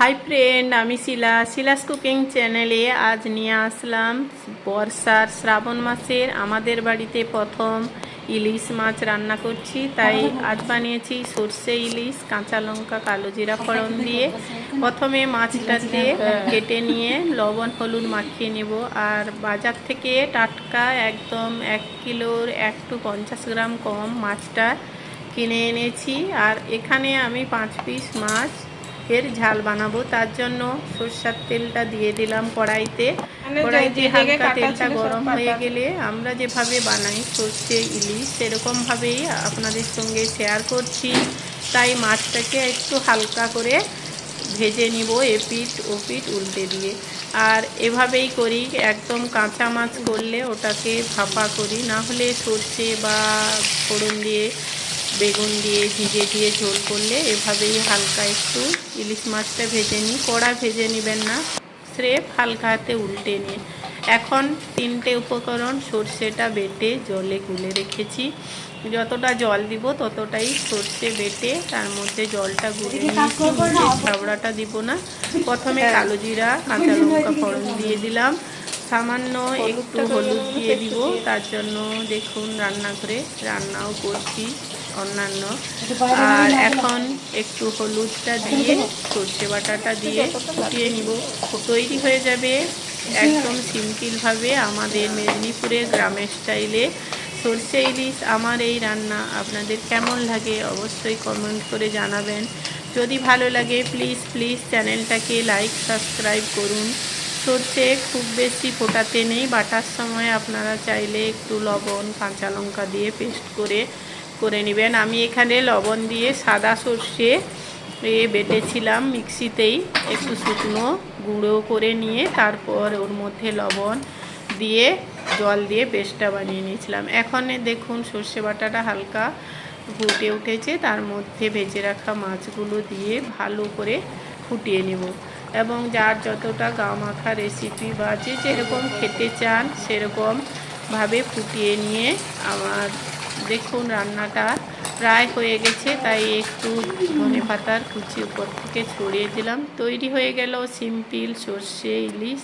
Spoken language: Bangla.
হাই ফ্রেন্ড, আমি শিলাস কুকিং চ্যানেলে আজ নিয়ে আসলাম বর্ষার শ্রাবণ মাসের আমাদের বাড়িতে প্রথম ইলিশ মাছ রান্না করছি। তাই আজ বানিয়েছি সর্ষে ইলিশ, কাঁচা লঙ্কা, কালো জিরা ফোড়ন দিয়ে। প্রথমে মাছটাতে কেটে নিয়ে লবণ হলুদ মাখিয়ে নেব। আর বাজার থেকে টাটকা একদম 1 কিলোর একটু 50 গ্রাম কম মাছটা কিনে এনেছি। আর এখানে আমি 5 পিস মাছ এর ঝাল বানাবো। তার জন্য সরষের তেলটা দিয়ে দিলাম কড়াইতে। হালকা তেলটা গরম হয়ে গেলে আমরা যেভাবে বানাই সর্ষে ইলিশ সেরকমভাবেই আপনাদের সঙ্গে শেয়ার করছি। তাই মাছটাকে একটু হালকা করে ভেজে নিব, এপিঠ ওপিঠ উল্টে দিয়ে। আর এভাবেই করি, একদম কাঁচা মাছ করলে ওটাকে ভাপা করি, না হলে সর্ষে বা ফোড়ন দিয়ে বেগুন দিয়ে ভিজে দিয়ে ঝোল করলে এভাবেই হালকা একটু ইলিশ মাছটা ভেজে নিই। কড়া ভেজে নেবেন না, স্রেফ হালকা হাতে উল্টে নিয়ে। এখন 3টে উপকরণ সর্ষেটা বেটে জলে গুলে রেখেছি। যতটা জল দিব ততটাই সর্ষে বেটে তার মধ্যে জলটা গুলে নিয়েছি। ছাবড়াটা দিব না। প্রথমে কালো জিরা কাঁচা লঙ্কা ফোড়ন দিয়ে দিলাম, সামান্য একটু হলুদ দিয়ে দিব। তার জন্য দেখুন রান্নাও করছি অন্যান্য। আর এখন একটু হলুদটা দিয়ে সর্ষে বাটাটা দিয়ে ফুটিয়ে নিব। তৈরি হয়ে যাবে একদম সিম্পলভাবে আমাদের মেদিনীপুরের গ্রামের স্টাইলে সর্ষে ইলিশ। আমার এই রান্না আপনাদের কেমন লাগে অবশ্যই কমেন্ট করে জানাবেন। যদি ভালো লাগে প্লিজ চ্যানেলটাকে লাইক সাবস্ক্রাইব করুন। সর্ষে খুব বেশি ফোটাতে নেই, বাটার সময় আপনারা চাইলে একটু লবণ কাঁচা লঙ্কা দিয়ে পেস্ট করে নেবেন। আমি এখানে লবণ দিয়ে সাদা সর্ষে বেটেছিলাম মিক্সিতেই, একটু শুকনো গুঁড়ো করে নিয়ে তারপর ওর মধ্যে লবণ দিয়ে জল দিয়ে পেস্টটা বানিয়ে নিয়েছিলাম। এখন দেখুন সর্ষে বাটাটা হালকা ফুটে উঠেছে, তার মধ্যে ভেজে রাখা মাছগুলো দিয়ে ভালো করে ফুটিয়ে নেব। এবং যার যতটা গা মাখা রেসিপি বা যে যেরকম খেতে চান সেরকমভাবে ফুটিয়ে নিয়ে আমার দেখুন রান্নাটা প্রায় হয়ে গেছে। তাই একটু ধনেপাতার কুচি উপর থেকে ছড়িয়ে দিলাম। তৈরি হয়ে গেল সিম্পল সর্ষে ইলিশ।